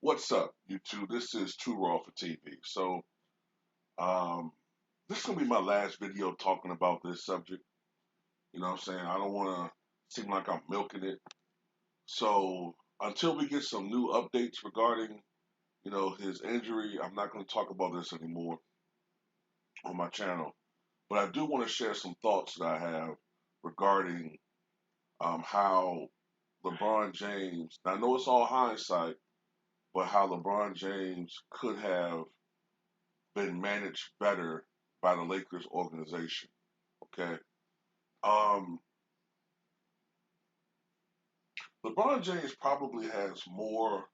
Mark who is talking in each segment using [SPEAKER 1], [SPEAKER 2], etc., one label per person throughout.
[SPEAKER 1] What's up, YouTube? This is Too Raw for TV. Um, this is gonna be my last video talking about this subject. You know what I'm saying? I don't want to seem like I'm milking it. So until we get some new updates regarding, his injury, I'm not going to talk about this anymore on my channel. But I do want to share some thoughts that I have regarding how LeBron James. Now, I know it's all hindsight, but how LeBron James could have been managed better by the Lakers organization. Okay. Um, LeBron James probably has more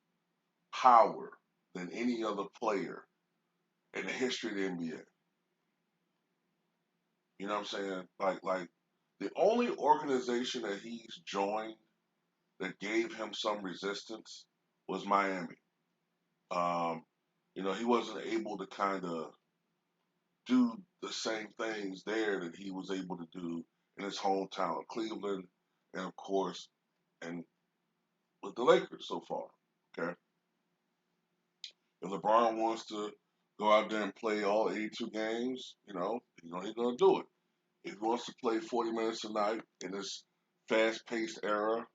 [SPEAKER 1] power than any other player in the history of the NBA. You know what I'm saying? Like the only organization that he's joined that gave him some resistance was Miami. Um, he wasn't able to kind of do the same things there that he was able to do in his hometown of Cleveland, and of course, and with the Lakers so far. Okay, if LeBron wants to go out there and play all 82 games, he's gonna do it. If he wants to play 40 minutes a night in this fast-paced era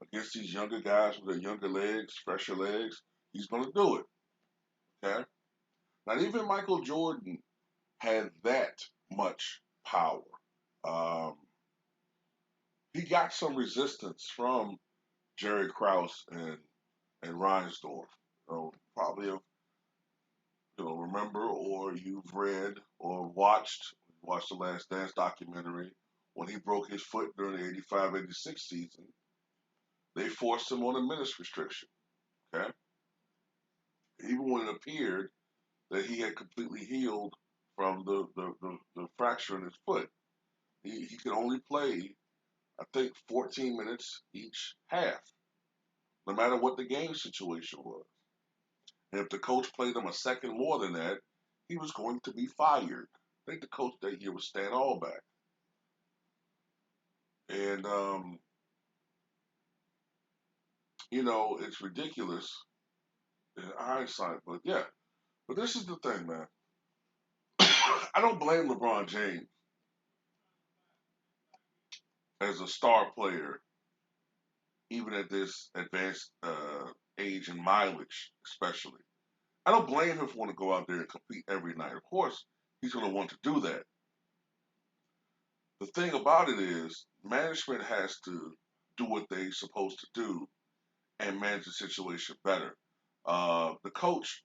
[SPEAKER 1] against these younger guys with their younger legs, fresher legs, he's gonna do it. Okay, not even Michael Jordan had that much power. Um, he got some resistance from Jerry Krause and Reinsdorf. Probably remember, or you've read or watched the Last Dance documentary when he broke his foot during the 85-86 season. They forced him on a minutes restriction. Okay, even when it appeared that he had completely healed from the fracture in his foot, he could only play, I think, 14 minutes each half, no matter what the game situation was. And if the coach played him a second more than that, he was going to be fired. I think the coach that year was Stan Alback. And, it's ridiculous in hindsight. But yeah, but this is the thing, man. I don't blame LeBron James as a star player, even at this advanced age and mileage, especially. I don't blame him for wanting to go out there and compete every night. Of course, he's going to want to do that. The thing about it is, management has to do what they're supposed to do and manage the situation better. The coach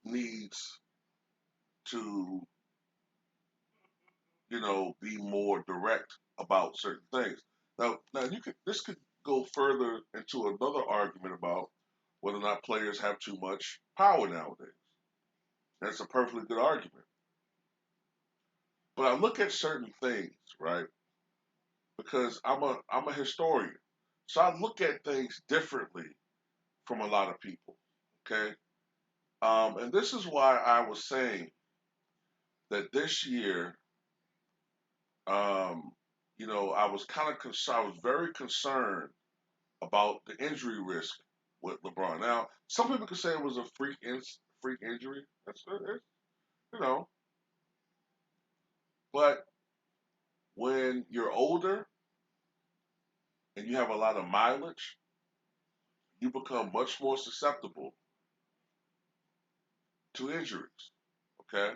[SPEAKER 1] needs to, be more direct about certain things. Now this could go further into another argument about whether or not players have too much power nowadays. That's a perfectly good argument. But I look at certain things, right? Because I'm a historian. So I look at things differently from a lot of people. Okay. And this is why I was saying that this year, um, I was I was very concerned about the injury risk with LeBron. Now, some people could say it was a freak injury. That's you know, but when you're older and you have a lot of mileage, you become much more susceptible to injuries. Okay.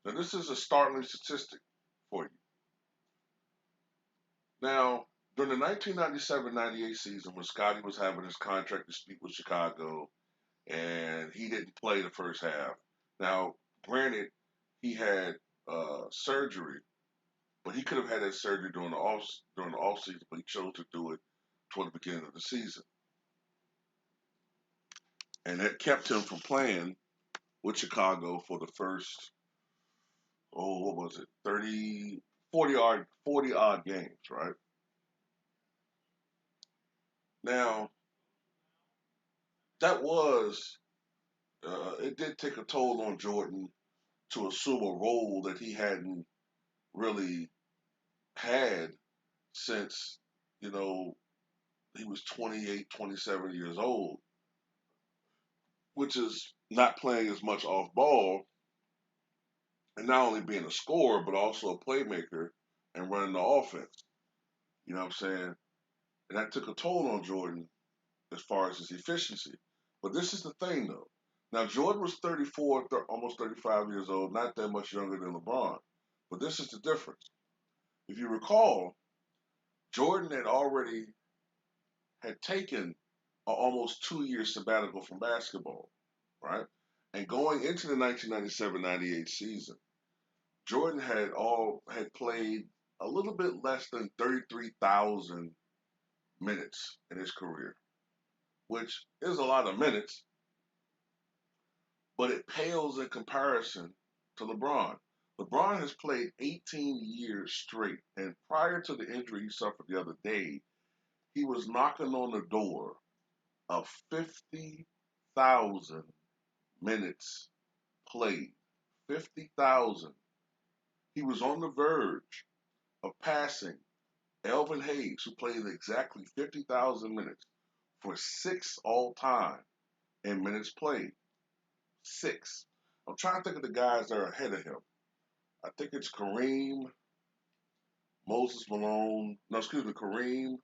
[SPEAKER 1] Now, this is a startling statistic for you. Now, during the 1997-98 season, when Scotty was having his contract dispute with Chicago, and he didn't play the first half. Now, granted, he had surgery, but he could have had that surgery during the off season, but he chose to do it toward the beginning of the season, and that kept him from playing with Chicago for the first, what was it, 30, 40 odd games, right? Now, that was it did take a toll on Jordan to assume a role that he hadn't really had since, you know, he was 28, 27 years old, which is not playing as much off ball and not only being a scorer, but also a playmaker and running the offense. You know what I'm saying? And that took a toll on Jordan as far as his efficiency. But this is the thing, though. Now, Jordan was 34, almost 35 years old, not that much younger than LeBron. But this is the difference. If you recall, Jordan had taken an almost 2 year sabbatical from basketball, right? And going into the 1997-98 season, Jordan had played a little bit less than 33,000 minutes in his career, which is a lot of minutes, but it pales in comparison to LeBron. LeBron has played 18 years straight, and prior to the injury he suffered the other day, he was knocking on the door of 50,000 minutes played. 50,000. He was on the verge of passing Elvin Hayes, who played exactly 50,000 minutes for sixth all time in minutes played. Six. I'm trying to think of the guys that are ahead of him. I think it's Kareem, Moses Malone. No, excuse me, Kareem,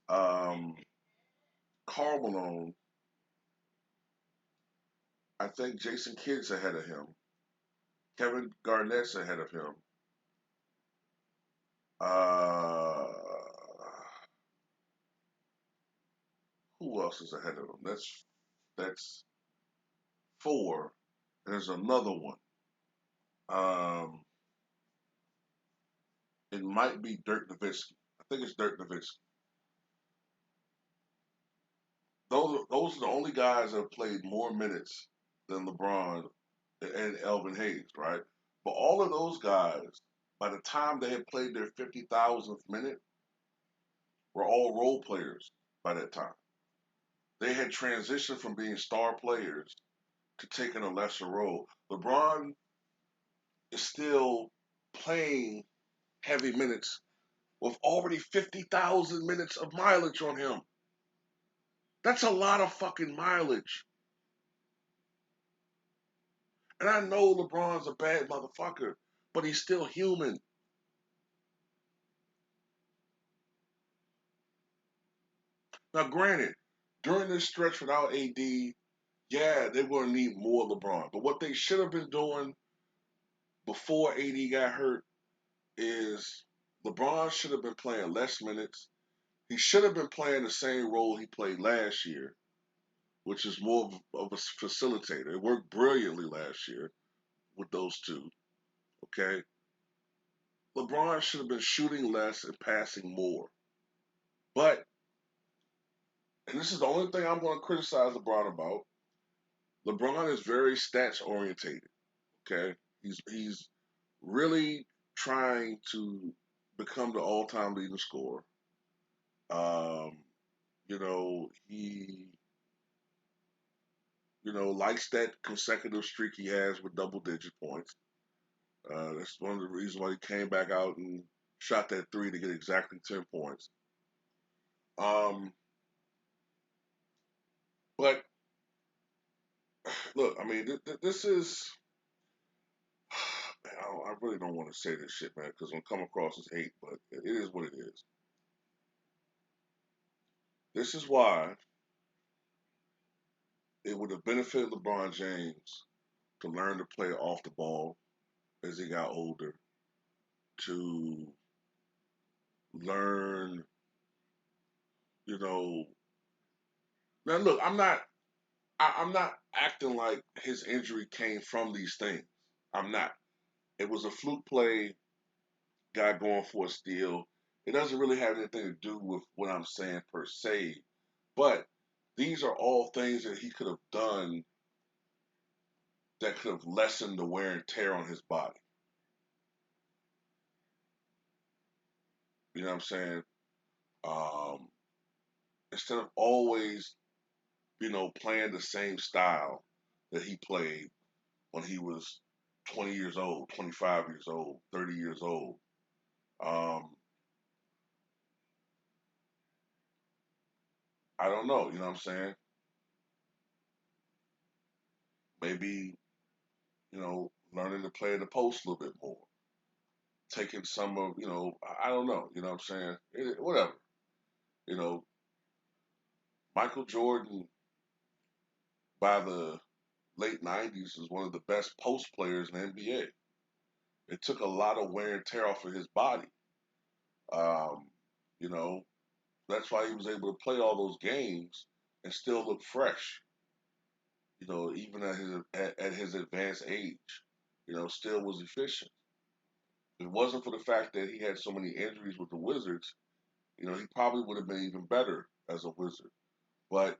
[SPEAKER 1] um, Karl Malone. I think Jason Kidd's ahead of him. Kevin Garnett's ahead of him. Uh, who else is ahead of him? That's four. There's another one. Um, it might be Dirk Nowitzki. I think it's Dirk Nowitzki. Those are the only guys that have played more minutes than LeBron and Elvin Hayes, right? But all of those guys, by the time they had played their 50,000th minute, were all role players by that time. They had transitioned from being star players to taking a lesser role. LeBron is still playing heavy minutes with already 50,000 minutes of mileage on him. That's a lot of fucking mileage. And I know LeBron's a bad motherfucker, but he's still human. Now, granted, during this stretch without AD, yeah, they're going to need more LeBron. But what they should have been doing before AD got hurt is LeBron should have been playing less minutes. He should have been playing the same role he played last year, which is more of a facilitator. It worked brilliantly last year with those two. Okay, LeBron should have been shooting less and passing more. But, and this is the only thing I'm going to criticize LeBron about. LeBron is very stats orientated. Okay, he's really trying to become the all-time leading scorer. Um, he likes that consecutive streak he has with double-digit points. That's one of the reasons why he came back out and shot that three to get exactly 10 points. Um, but look, I mean, this is. I really don't want to say this shit, man, because it'll come across as hate, but it is what it is. This is why it would have benefited LeBron James to learn to play off the ball as he got older, to learn, you know. Now, look, I'm not acting like his injury came from these things. I'm not. It was a fluke play, guy going for a steal. It doesn't really have anything to do with what I'm saying per se, but these are all things that he could have done that could have lessened the wear and tear on his body. You know what I'm saying? Um, Instead of always, playing the same style that he played when he was 20 years old, 25 years old, 30 years old. Um, I don't know. You know what I'm saying? Maybe learning to play in the post a little bit more, taking some of I don't know. You know what I'm saying? Whatever. You know, Michael Jordan by the late '90s is one of the best post players in the NBA. It took a lot of wear and tear off of his body. Um, you know, that's why he was able to play all those games and still look fresh. Even at his advanced age, still was efficient. If it wasn't for the fact that he had so many injuries with the Wizards, he probably would have been even better as a Wizard. But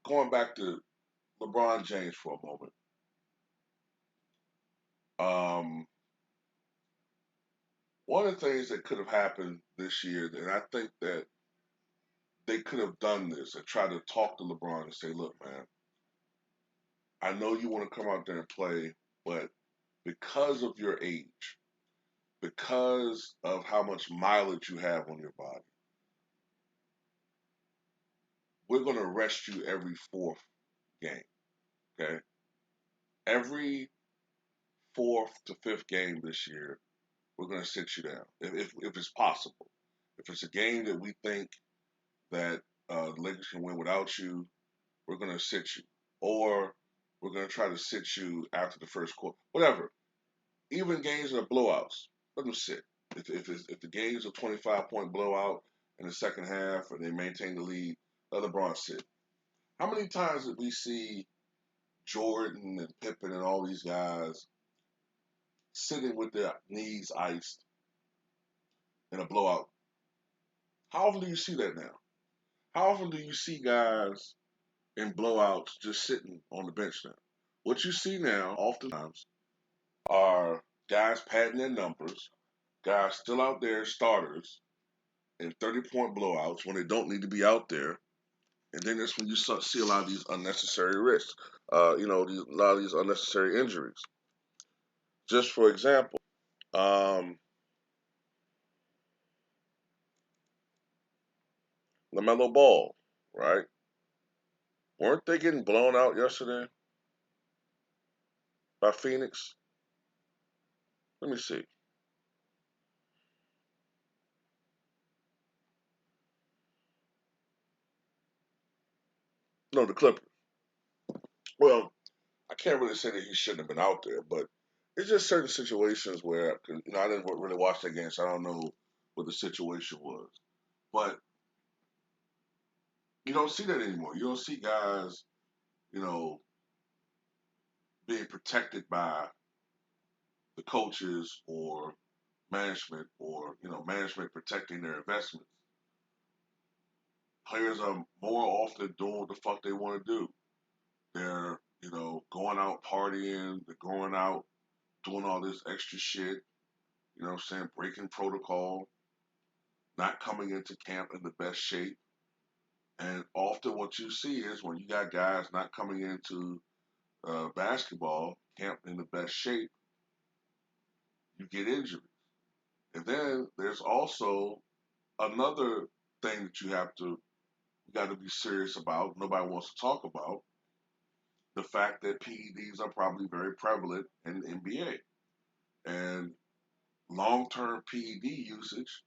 [SPEAKER 1] going back to LeBron James for a moment, um, one of the things that could have happened this year, and I think that they could have done this and tried to talk to LeBron and say, look, man, I know you want to come out there and play, but because of your age, because of how much mileage you have on your body, we're going to rest you every fourth game. Okay? Every fourth to fifth game this year, we're going to sit you down if it's possible. If it's a game that we think that the Lakers can win without you, we're going to sit you. Or we're going to try to sit you after the first quarter. Whatever. Even games that are blowouts, let them sit. If the game's a 25-point blowout in the second half and they maintain the lead, let LeBron sit. How many times did we see Jordan and Pippen and all these guys sitting with their knees iced in a blowout? How often do you see that now? How often do you see guys in blowouts just sitting on the bench now? What you see now, oftentimes, are guys padding their numbers, guys still out there, starters, in 30-point blowouts when they don't need to be out there. And then that's when you see a lot of these unnecessary risks, a lot of these unnecessary injuries. Just for example, LaMelo Ball, right? Weren't they getting blown out yesterday by Phoenix? Let me see. No, the Clippers. Well, I can't really say that he shouldn't have been out there, but it's just certain situations where I didn't really watch that game, so I don't know what the situation was. But you don't see that anymore. You don't see guys, you know, being protected by the coaches or management, or management protecting their investments. Players are more often doing what the fuck they want to do. They're going out partying, they're going out doing all this extra shit, what I'm saying, breaking protocol, not coming into camp in the best shape. And often what you see is when you got guys not coming into basketball camp in the best shape, you get injured. And then there's also another thing that you got to be serious about. Nobody wants to talk about the fact that PEDs are probably very prevalent in the NBA, and long-term PED usage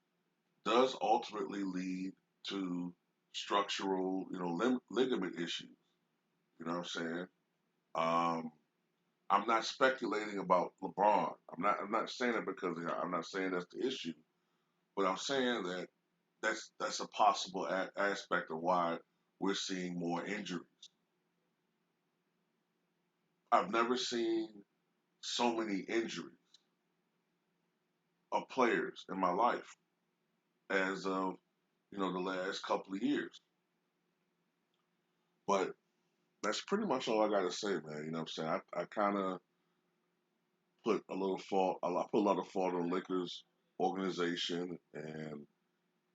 [SPEAKER 1] does ultimately lead to structural, ligament issues. You know what I'm saying? Um, I'm not speculating about LeBron. I'm not saying it because I'm not saying that's the issue, but I'm saying that that's a possible aspect of why we're seeing more injuries. I've never seen so many injuries of players in my life as of the last couple of years. But that's pretty much all I gotta say, man. You know what I'm saying? I kind of put a little fault. I put a lot of fault on Lakers organization and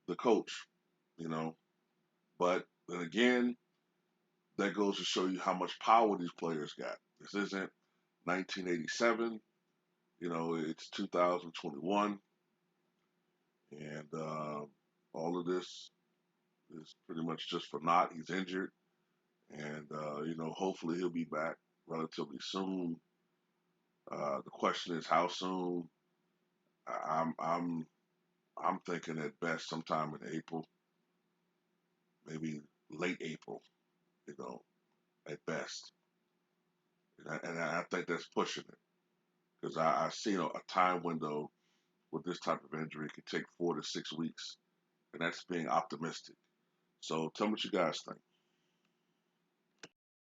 [SPEAKER 1] the coach. You know, but then again, that goes to show you how much power these players got. This isn't 1987. It's 2021, and all of this. is pretty much just for naught. He's injured, and hopefully he'll be back relatively soon. The question is how soon. I- I'm I'm I'm thinking at best sometime in April, maybe late April. You know, at best, and I think that's pushing it because I see a time window with this type of injury could take 4 to 6 weeks, and that's being optimistic. So tell me what you guys think.